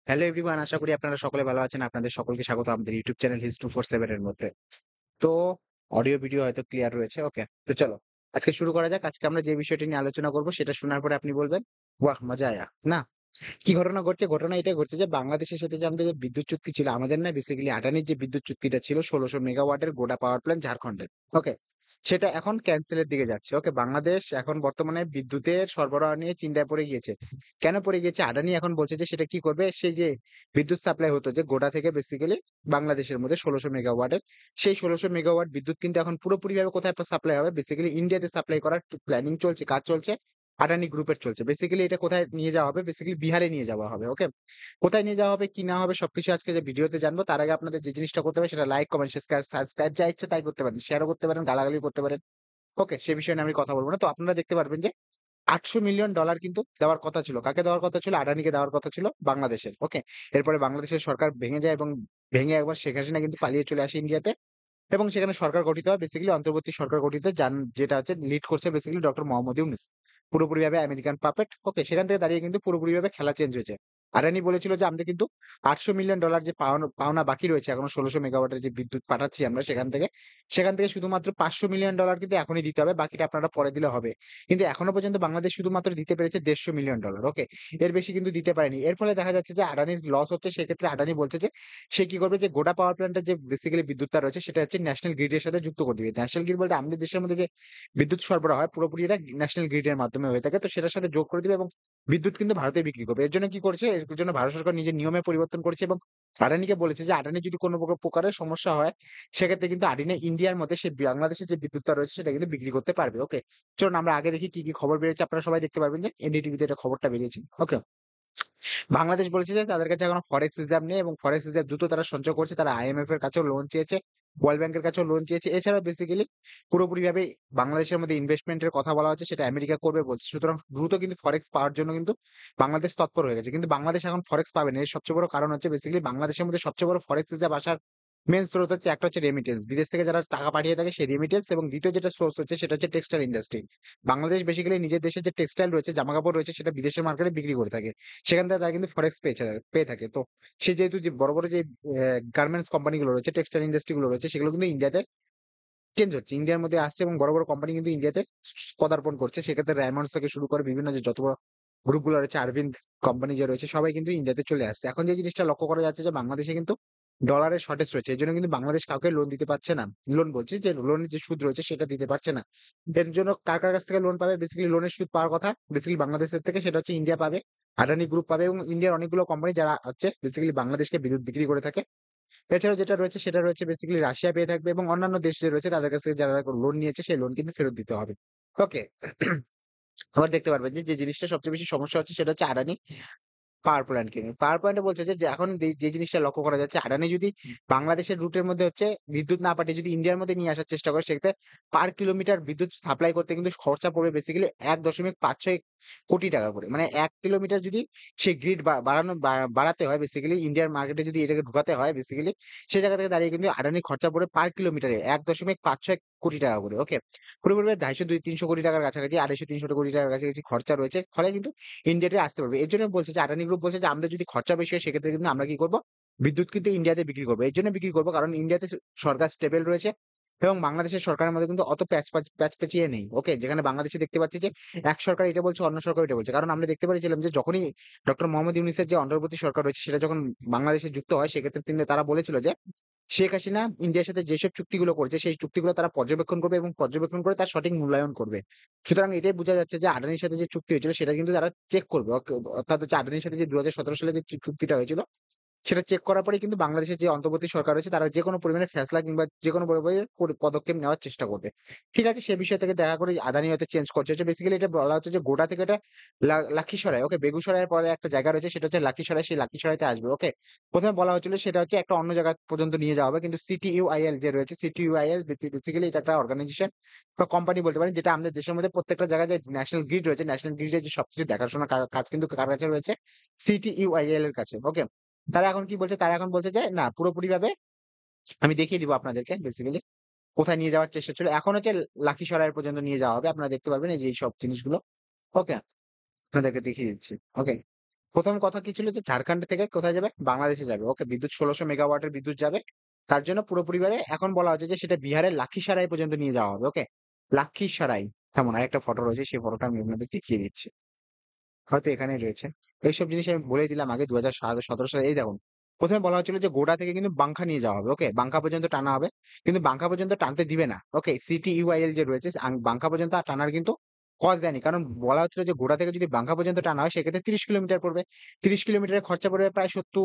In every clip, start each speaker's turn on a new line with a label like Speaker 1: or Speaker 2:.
Speaker 1: Hello everyone, আশা করি আপনারা সকলে ভালো আছেন। আপনাদের সকলকে স্বাগত আমাদের ইউটিউব চ্যানেল His247 এর মধ্যে। তো অডিও ভিডিও হয়তো ক্লিয়ার রয়েছে। ওকে। তো চলো আজকে শুরু করা যাক। আজকে আমরা যে বিষয়টি নিয়ে আলোচনা করব সেটা শোনার পরে আপনি বলবেন, "ওয়াহ! মজা আয়া।" না? কি ঘটনা ঘটছে? ঘটনা এটাই ঘটছে যে বাংলাদেশের সাথে যে আমাদের যে বিদ্যুৎ চুক্তি ছিল, আমাদের না বেসিক্যালি আদানির যে বিদ্যুৎ চুক্তিটা ছিল ১৬০০ মেগাওয়াটের গোডা পাওয়ার প্ল্যান্ট ঝাড়খণ্ডের। ওকে? সেটা এখন ক্যানসেলের দিকে যাচ্ছে। ওকে? বাংলাদেশ এখন বর্তমানে বিদ্যুতের সরবরাহ নিয়ে চিন্তায় পড়ে গিয়েছে। কেন পড়ে গিয়েছে? আদানি এখন বলছে যে সেটা কি করবে? সেই যে বিদ্যুৎ সাপ্লাই হতো যে গোডা থেকে বেসিক্যালি বাংলাদেশের মধ্যে ১৬০০ মেগাওয়াটের, সেই ১৬০০ মেগাওয়াট বিদ্যুৎ কিন্তু এখন পুরোপুরিভাবে কোথায় সাপ্লাই হবে? বেসিক্যালি ইন্ডিয়াতে সাপ্লাই করার প্ল্যানিং চলছে। কার চলছে? আদানি গ্রুপের চলছে। বেসিক্যালি এটা কোথায় নিয়ে যাওয়া হবে? বেসিক্যালি বিহারে নিয়ে যাওয়া হবে। ওকে? কোথায় নিয়ে যাওয়া হবে, কি না হবে সবকিছু আজকে যে ভিডিওতে জানবো। তার আগে আপনাদের যে জিনিসটা করতে হবে সেটা লাইক, কমেন্ট, সাবস্ক্রাইব যা ইচ্ছে তাই করতে পারেন। শেয়ারও করতে পারেন, গালাগালিও করতে পারেন। ওকে? সে বিষয়ে নিয়ে আমি কথা বলব না। তো আপনারা দেখতে পারবেন যে $৮০০ মিলিয়ন কিন্তু দেওয়ার কথা ছিল। কাকে দেওয়ার কথা ছিল? আদানিকে দেওয়ার কথা ছিল বাংলাদেশের। ওকে? এরপরে বাংলাদেশের সরকার ভেঙে যায় এবং ভেঙে একবার শেখ হাসিনা কিন্তু পালিয়ে চলে আসে ইন্ডিয়াতে। এবং সেখানে সরকার গঠিত হয় বেসিক্যালি অন্তর্বর্তী সরকার গঠিত হয় যেটা হচ্ছে লিড করছে বেসিক্যালি ডক্টর মোহাম্মদ ইউনূস। পুরোপুরিভাবে আমেরিকান পাপেট। ওকে? সেখান থেকে দাঁড়িয়ে কিন্তু পুরোপুরিভাবে খেলা চেঞ্জ হয়েছে। আদানি বলেছিল যে আমাদের কিন্তু $৮০০ মিলিয়ন যে পাওনা বাকি রয়েছে এখনো ১৬০০ মেগাওয়াটের যে বিদ্যুৎ পাঠাচ্ছি আমরা সেখান থেকে শুধুমাত্র $৫০০ মিলিয়ন কিন্তু এখনই দিতে হবে। বাকিটা আপনারা পরে দিলে হবে। কিন্তু এখনো পর্যন্ত বাংলাদেশ শুধুমাত্র দিতে পেরেছে $১৫০ মিলিয়ন। ওকে? এর বেশি কিন্তু দিতে পারেনি। এর ফলে দেখা যাচ্ছে যে আদানির লস হচ্ছে। সেক্ষেত্রে আদানি বলছে যে সে কি করবে, যে গোটা পাওয়ার প্ল্যান্টের যে বেসিক্যালি বিদ্যুৎটা রয়েছে সেটা হচ্ছে ন্যাশনাল গ্রিড এর সাথে যুক্ত করে দিবে। ন্যাশনাল গ্রিড বলতে আমাদের দেশের মধ্যে যে বিদ্যুৎ সরবরাহ হয় পুরোপুরি এটা ন্যাশনাল গ্রিড এর মাধ্যমে হয়ে থাকে। তো সেটার সাথে যোগ করে দিবে এবং বিদ্যুৎ কিন্তু ভারতে বিক্রি করবে। এর জন্য কি করছে? এর জন্য ভারত সরকার নিজের নিয়মে পরিবর্তন করেছে এবং আদানিকে বলেছে যে আদানির যদি কোন প্রকারের সমস্যা হয় সেক্ষেত্রে কিন্তু আদানি ইন্ডিয়ার মধ্যে সে বাংলাদেশের যে বিদ্যুৎটা রয়েছে সেটা কিন্তু বিক্রি করতে পারবে। ওকে? চলুন আমরা আগে দেখি কি খবর বেরিয়েছে। আপনারা সবাই দেখতে পারবেন যে এনডিটিভিতে এটা খবরটা বেরিয়েছে। ওকে? বাংলাদেশ বলেছে যে তাদের কাছে এখনো ফরেক্স রিজার্ভ নেই এবং ফরেক্স রিজার্ভ দ্রুত তারা সঞ্চয় করছে। তারা আইএমএফ এর কাছেও লোন চেয়েছে, ওয়ার্ল্ড ব্যাংকের কাছেও লোন চেয়েছে। এছাড়াও বেসিক্যালি পুরোপুরিভাবে বাংলাদেশের মধ্যে ইনভেস্টমেন্ট এর কথা বলা হচ্ছে, সেটা আমেরিকা করবে বলছে। সুতরাং দ্রুত কিন্তু ফরেক্স পাওয়ার জন্য কিন্তু বাংলাদেশ তৎপর হয়ে গেছে। কিন্তু বাংলাদেশ এখন ফরেক্স পাবে না। এর সবচেয়ে বড় কারণ হচ্ছে বেসিক্যালি বাংলাদেশের মধ্যে সবচেয়ে বড় ফরেক্স রিজার্ভ আসার মেইন স্রোত হচ্ছে, একটা হচ্ছে রেমিটেন্স। বিদেশ থেকে যারা টাকা পাঠিয়ে থাকে সেই রেমিটেন্স, এবং দ্বিতীয় যেটা সোর্স হচ্ছে সেটা হচ্ছে টেক্সটাইল ইন্ডাস্ট্রি। বাংলাদেশ বেসিক্যালি নিজের দেশের যে টেক্সটাইল রয়েছে, জামাকাপড় রয়েছে সেটা বিদেশের মার্কেটে বিক্রি করে থাকে। সেখান থেকে তারা কিন্তু ফরেক্স পেয়ে থাকে। তো সে যেহেতু যে বড়, বড় যে গার্মেন্টস কোম্পানি গুলো রয়েছে, টেক্সটাইল ইন্ডাস্ট্রি গুলো রয়েছে সেগুলো কিন্তু ইন্ডিয়াতে চেঞ্জ হচ্ছে। ইন্ডিয়ার মধ্যে আসছে এবং বড়, বড় কোম্পানি কিন্তু ইন্ডিয়াতে পদার্পণ করছে। সেক্ষেত্রে রেমন্ডস থেকে শুরু করে বিভিন্ন যে যত বড় গ্রুপ গুলো রয়েছে, আরভিন্দ কোম্পানি যে রয়েছে সবাই কিন্তু ইন্ডিয়াতে চলে আসছে। এখন যে জিনিসটা লক্ষ্য করা যাচ্ছে যে বাংলাদেশে কিন্তু ডলারের শর্টেজ রয়েছে। এজন্য কিন্তু বাংলাদেশ কাউকে লোন দিতে পারছে না। লোন বলছি যে লোনের যে সুদ রয়েছে সেটা দিতে পারছে না। এর জন্য কার কাছ থেকে লোন পাবে? বেসিক্যালি লোনের সুদ পাওয়ার কথা বেসিক্যালি বাংলাদেশের থেকে, সেটা হচ্ছে ইন্ডিয়া পাবে। আদানি গ্রুপ পাবে এবং ইন্ডিয়ার অনেকগুলো কোম্পানি যারা হচ্ছে বেসিক্যালি বাংলাদেশকে বিদ্যুৎ বিক্রি করে থাকে। এছাড়াও যেটা রয়েছে সেটা রয়েছে বেসিক্যালি রাশিয়া পেয়ে থাকবে এবং অন্যান্য দেশ যে রয়েছে তাদের কাছ থেকে যারা লোন নিয়েছে সেই লোন কিন্তু ফেরত দিতে হবে। ওকে? আবার দেখতে পারবেন যে জিনিসটা সবচেয়ে বেশি সমস্যা হচ্ছে সেটা হচ্ছে আদানি পাওয়ার প্ল্যান্ট কিনে। পাওয়ার প্ল্যান্ট এ বলছে যে এখন যে জিনিসটা লক্ষ্য করা যাচ্ছে, আদানি যদি বাংলাদেশের রুটের মধ্যে হচ্ছে বিদ্যুৎ না পাঠিয়ে যদি ইন্ডিয়ার মধ্যে নিয়ে আসার চেষ্টা করে, সেক্ষেত্রে পার কিলোমিটার বিদ্যুৎ সাপ্লাই করতে কিন্তু খরচা পড়বে বেসিক্যালি ৳১.৫৬ কোটি করে। মানে ১ কিলোমিটার যদি সেই গ্রিড বাড়াতে হয় বেসিক্যালি ইন্ডিয়ান মার্কেটে যদি এটাকে ঢুকাতে হয় বেসিক্যালি, সে জায়গা থেকে দাঁড়িয়ে কিন্তু আদানির খরচা পড়বে পার কিলোমিটারে ৳১.৫৬ কোটি করে। ওকে? পুরোপুরি ২৫০-৩০০ কোটি টাকার কাছাকাছি, ২৫০-৩০০ কোটি টাকার কাছাকাছি খরচা রয়েছে। ফলে কিন্তু ইন্ডিয়াতে আসতে পারবে। এর জন্য বলছে যে আদানি গ্রুপ বলছে যে আমাদের যদি খরচা বেশি হয় সেক্ষেত্রে কিন্তু আমরা কি করব? বিদ্যুৎ কিন্তু ইন্ডিয়াতে বিক্রি করব। এর জন্য বিক্রি করব কারণ ইন্ডিয়াতে সরকার স্টেবল রয়েছে এবং বাংলাদেশের সরকারের মধ্যে কিন্তু অত প্যাচপ্যাচিয়ে নেই। ওকে? যেখানে বাংলাদেশে দেখতে পাচ্ছি যে এক সরকার এটা বলছে, অন্য সরকার এটা বলছে। কারণ আমরা দেখতে পেরেছিলাম যে যখনই ডক্টর মোহাম্মদ ইউনূসের যে অন্তর্বর্তী সরকার রয়েছে সেটা যখন বাংলাদেশে যুক্ত হয় সেক্ষেত্রে তারা বলেছিল যে শেখ হাসিনা ইন্ডিয়ার সাথে যেসব চুক্তিগুলো করেছে সেই চুক্তিগুলো তারা পর্যবেক্ষণ করবে এবং পর্যবেক্ষণ করে তার সঠিক মূল্যায়ন করবে। সুতরাং এটাই বোঝা যাচ্ছে যে আদানির সাথে যে চুক্তি হয়েছিল সেটা কিন্তু তারা চেক করবে। অর্থাৎ হচ্ছে আদানির সাথে যে ২০১৭ সালে যে চুক্তিটা হয়েছিল সেটা চেক করার পরেই কিন্তু বাংলাদেশের যে অন্তর্বর্তী সরকার রয়েছে তারা যেকোনো পরিমাণে ফেসলা কিংবা যেকোনো পরিমাণে পদক্ষেপ নেওয়ার চেষ্টা করবে। ঠিক আছে? সে বিষয় থেকে দেখা করে আদানি হয়তো চেঞ্জ করছে। বেসিক্যালি এটা বলা হচ্ছে যে গোটা থেকে এটা লাখীসরাই, ওকে? বেগুসরাইয়ের পরে একটা জায়গা রয়েছে সেটা হচ্ছে লাখীসরাই, সেই লাখীসরাইতে আসবে। ওকে? ১ম এ বলা হচ্ছিল সেটা হচ্ছে একটা অন্য জায়গা পর্যন্ত নিয়ে যাওয়া হবে। কিন্তু সিটিইউআইএল যে রয়েছে, সিটিইউআইএল বেসিক্যালি এটা একটা অর্গানাইজেশন বা কোম্পানি বলতে পারেন, যেটা আমাদের দেশের মধ্যে প্রত্যেকটা জায়গায় যে ন্যাশনাল গ্রিড রয়েছে, ন্যাশনাল গ্রিডের যে সবকিছু দেখাশোনা কাজ কিন্তু কার কাছে রয়েছে? সিটিইউআইএল এর কাছে। ওকে? তারা এখন কি বলছে? তারা এখন বলছে যে, "না, পুরোপুরিভাবে আমি দেখিয়ে দিব আপনাদেরকে বেসিক্যালি কোথায় নিয়ে যাওয়ার চেষ্টা ছিল।" এখন হচ্ছে লাঠিসরাই পর্যন্ত নিয়ে যাওয়া হবে। আপনারা দেখতে পারবেন এই যে এইসব জিনিসগুলো। ওকে? আপনাদেরকে দেখিয়ে দিচ্ছি। ওকে? প্রথম কথা কি ছিল যে ঝাড়খণ্ড থেকে কোথায় যাবে? বাংলাদেশে যাবে। ওকে, বিদ্যুৎ ১৬০০ মেগাওয়াটের বিদ্যুৎ যাবে। তার জন্য পুরোপুরিভাবে এখন বলা হচ্ছে যে সেটা বিহারের লাক্ষীসরাই পর্যন্ত নিয়ে যাওয়া হবে। ওকে? লাক্ষীসরাই। তেমন আরেকটা ফটো রয়েছে, সেই ফটোটা আমি আপনাদের দেখিয়ে দিচ্ছি। হয়তো এখানেই রয়েছে। এইসব জিনিস আমি বলেই দিলাম আগে ২০১৭ সালে। এই দেখুন, ১ম এ বলা হচ্ছিল যে গোডা থেকে কিন্তু বাঙ্কা নিয়ে যাওয়া হবে। ওকে? বাঙ্কা পর্যন্ত টানা হবে। কিন্তু বাঙ্কা পর্যন্ত টানতে দিবে না। ওকে? সিটিইউআইএল যে রয়েছে বাঙ্কা পর্যন্ত আর টানার কিন্তু কজ দেয়নি। কারণ বলা হচ্ছিল যে গোডা থেকে যদি বাঙ্কা পর্যন্ত টানা হয় সেক্ষেত্রে ৩০ কিলোমিটার পড়বে। ৩০ কিলোমিটারের খরচা পড়বে প্রায় ৭০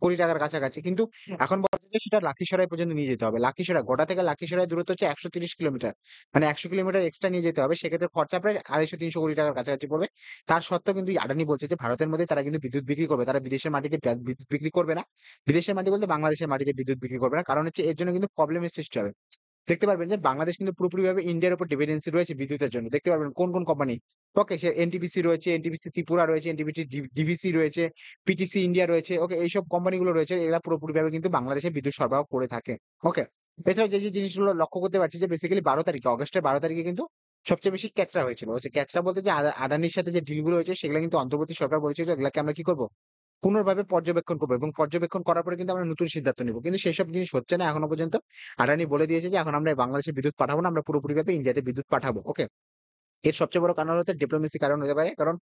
Speaker 1: কোটি টাকার কাছাকাছি। কিন্তু এখন বলা হচ্ছে যে সেটা লাক্ষীসরাই পর্যন্ত নিয়ে যেতে হবে। লাক্ষীসরাই, গোডা থেকে লাক্ষীসরাই দূরত্ব হচ্ছে ১৩০ কিলোমিটার। মানে ১০০ কিলোমিটার এক্সট্রা নিয়ে যেতে হবে। সেক্ষেত্রে খরচা প্রায় ২৫০-৩০০ কোটি টাকার কাছাকাছি পড়বে। তার সত্ত্বেও কিন্তু আদানি বলছে যে ভারতের মধ্যে তারা কিন্তু বিদ্যুৎ বিক্রি করবে। তারা বিদেশের মাটিতে বিদ্যুৎ বিক্রি করবে না। বিদেশের মাটি বলতে বাংলাদেশের মাটিতে বিদ্যুৎ বিক্রি করবে না। কারণ হচ্ছে এর জন্য কিন্তু প্রবলেমের সৃষ্টি হবে। দেখতে পারবেন যে বাংলাদেশ কিন্তু পুরোপুরিভাবে ইন্ডিয়ার উপর ডিপেন্ডেন্সি রয়েছে বিদ্যুতের জন্য। দেখতে পারবেন কোন কোম্পানি। ওকে? সে এনটিপিসি রয়েছে, এনটিপিসি ত্রিপুরা রয়েছে, এনটিপিসি ডিভিসি রয়েছে, পিটিসি ইন্ডিয়া রয়েছে। ওকে? এইসব কোম্পানিগুলো রয়েছে, এরা পুরোপুরিভাবে কিন্তু বাংলাদেশে বিদ্যুৎ সরবরাহ করে থাকে। ওকে? এছাড়াও যে জিনিসগুলো লক্ষ্য করতে পারছি যে বেসিক্যালি ১২ তারিখে, অগাস্টের ১২ তারিখে কিন্তু সবচেয়ে বেশি ক্যাচরা হয়েছিল। হচ্ছে ক্যাচরা বলতে যে আদানির সাথে যে ডিল গুলো হয়েছে সেগুলা কিন্তু অন্তর্বর্তী সরকার বলেছিল এগুলাকে আমরা কি করব? পুনর্ভাবে পর্যবেক্ষণ করব এবং পর্যবেক্ষণ করার পরে কিন্তু আমরা নতুন সিদ্ধান্ত নিব। কিন্তু সেসব জিনিস হচ্ছে না এখনো পর্যন্ত। আদানি বলে দিয়েছে যে এখন আমরা বাংলাদেশে বিদ্যুৎ পাঠাবো না। আমরা পুরোপুরিভাবে ইন্ডিয়াতে বিদ্যুৎ পাঠাবো। ওকে? এর সবচেয়ে বড় কারণ হচ্ছে ডিপ্লোমেসি কারণ হতে পারে। কারণ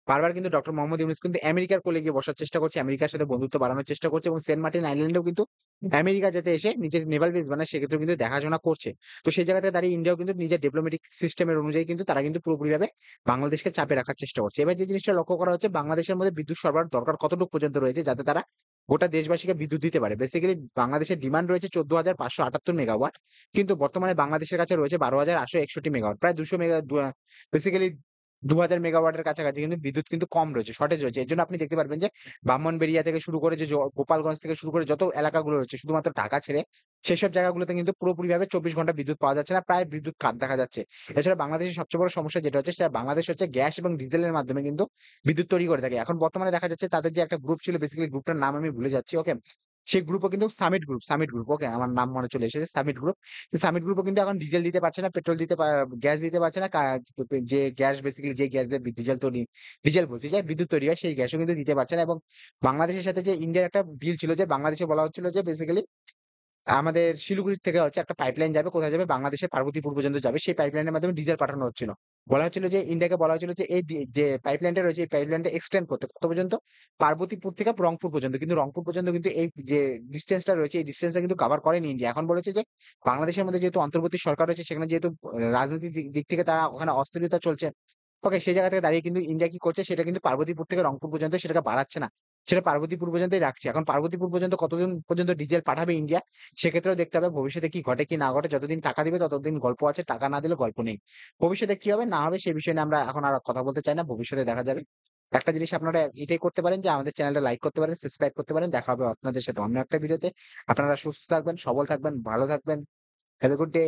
Speaker 1: বারবার কিন্তু ডক্টর মোহাম্মদ ইউনূস কিন্তু আমেরিকার কোলে গিয়ে বসার চেষ্টা করছে। আমেরিকার সাথে বন্ধুত্ব বাড়ানোর চেষ্টা করছে এবং সেন্ট মার্টিন আইল্যান্ডেও কিন্তু আমেরিকা যাতে এসে নিজের নেভাল বেস বানায় সেক্ষেত্রেও কিন্তু দেখাশোনা করছে। তো সেই জায়গা থেকে দাঁড়িয়ে ইন্ডিয়াও কিন্তু নিজের ডিপ্লোমেটিক সিস্টেমের অনুযায়ী কিন্তু তারা কিন্তু পুরোপুরিভাবে বাংলাদেশকে চাপে রাখার চেষ্টা করছে। এবার যে জিনিসটা লক্ষ্য করা হচ্ছে বাংলাদেশের মধ্যে বিদ্যুৎ সরবরাহ দরকার কতটুকু পর্যন্ত রয়েছে যাতে তারা গোটা দেশবাসীকে বিদ্যুৎ দিতে পারে। বেসিক্যালি বাংলাদেশের ডিমান্ড রয়েছে ১৪,৫৭৮ মেগাওয়াট। কিন্তু বর্তমানে বাংলাদেশের কাছে রয়েছে ১২,৮৬১ মেগাওয়াট। প্রায় ২০০ মেগা বেসিক্যালি ২,০০০ মেগাওয়াটের কাছাকাছি কিন্তু বিদ্যুৎ কিন্তু কম রয়েছে, শর্টেজ রয়েছে। এর জন্য আপনি দেখতে পারবেন যে ব্রাহ্মণবাড়িয়া থেকে শুরু করে যে গোপালগঞ্জ থেকে শুরু করে যত এলাকাগুলো রয়েছে শুধুমাত্র ঢাকা ছেড়ে সেসব জায়গাগুলোতে কিন্তু পুরোপুরিভাবে ২৪ ঘন্টা বিদ্যুৎ পাওয়া যাচ্ছে না। প্রায় বিদ্যুৎ কাট দেখা যাচ্ছে। এছাড়া বাংলাদেশের সবচেয়ে বড় সমস্যা যেটা হচ্ছে সেটা বাংলাদেশ হচ্ছে গ্যাস এবং ডিজেলের মাধ্যমে কিন্তু বিদ্যুৎ তৈরি করে থাকে। এখন বর্তমানে দেখা যাচ্ছে তাদের যে একটা গ্রুপ ছিল বেসিক্যালি গ্রুপটার নাম আমি ভুলে যাচ্ছি। ওকে? সেই গ্রুপও কিন্তু সামিট গ্রুপ। ওকে? আমার নাম মনে চলে এসেছে সামিট গ্রুপ। সামিট গ্রুপও কিন্তু এখন ডিজেল দিতে পারছে না, পেট্রোল দিতে গ্যাস দিতে পারছে না। যে গ্যাস বেসিক্যালি যে গ্যাস দিয়ে ডিজেল বলছি যে বিদ্যুৎ তৈরি হয় সেই গ্যাসও কিন্তু দিতে পারছে না এবং বাংলাদেশের সাথে যে ইন্ডিয়ার একটা ডিল ছিল যে বাংলাদেশে বলা হচ্ছিল যে বেসিক্যালি আমাদের শিলিগুড়ি থেকে হচ্ছে একটা পাইপলাইন যাবে। কোথায় যাবে? বাংলাদেশের পার্বতীপুর পর্যন্ত যাবে। সেই পাইপলাইনের মাধ্যমে ডিজেল পাঠানো হচ্ছিল। বলা হচ্ছিল যে ইন্ডিয়াকে বলা হচ্ছিল যে এই যে পাইপলাইনটা রয়েছে এই পাইপলাইনটা এক্সটেন্ড করতে। কত পর্যন্ত? পার্বতীপুর থেকে রংপুর পর্যন্ত। কিন্তু রংপুর পর্যন্ত কিন্তু এই যে ডিসট্যান্সটা রয়েছে এই ডিসট্যান্সটা কিন্তু কভার করেনি ইন্ডিয়া। এখন বলেছে যে বাংলাদেশের মধ্যে যেহেতু অন্তর্বর্তী সরকার রয়েছে সেখানে যেহেতু রাজনৈতিক দিক দিক থেকে তারা ওখানে অস্থিরতা চলছে। ওকে? সেই জায়গা থেকে দাঁড়িয়ে কিন্তু ইন্ডিয়া কি করছে সেটা কিন্তু পার্বতীপুর থেকে রংপুর পর্যন্ত সেটাকে বাড়াচ্ছে না। সেটা পার্বতীপুর পর্যন্তই রাখছে। এখন পার্বতীপুর পর্যন্ত কতদিন পর্যন্ত ডিজেল পাঠাবে ইন্ডিয়া সেক্ষেত্রেও দেখতে হবে ভবিষ্যতে কি ঘটে কি না ঘটে। যতদিন টাকা দিবে ততদিন গল্প আছে, টাকা না দিলে গল্প নেই। ভবিষ্যতে কি হবে না হবে সে বিষয় নিয়ে আমরা এখন আর কথা বলতে চাই না। ভবিষ্যতে দেখা যাবে। একটা জিনিস আপনারা এটাই করতে পারেন যে আমাদের চ্যানেলটা লাইক করতে পারেন, সাবস্ক্রাইব করতে পারেন। দেখা হবে আপনাদের সাথে অন্য একটা ভিডিওতে। আপনারা সুস্থ থাকবেন, সবল থাকবেন, ভালো থাকবেন। Have a good day.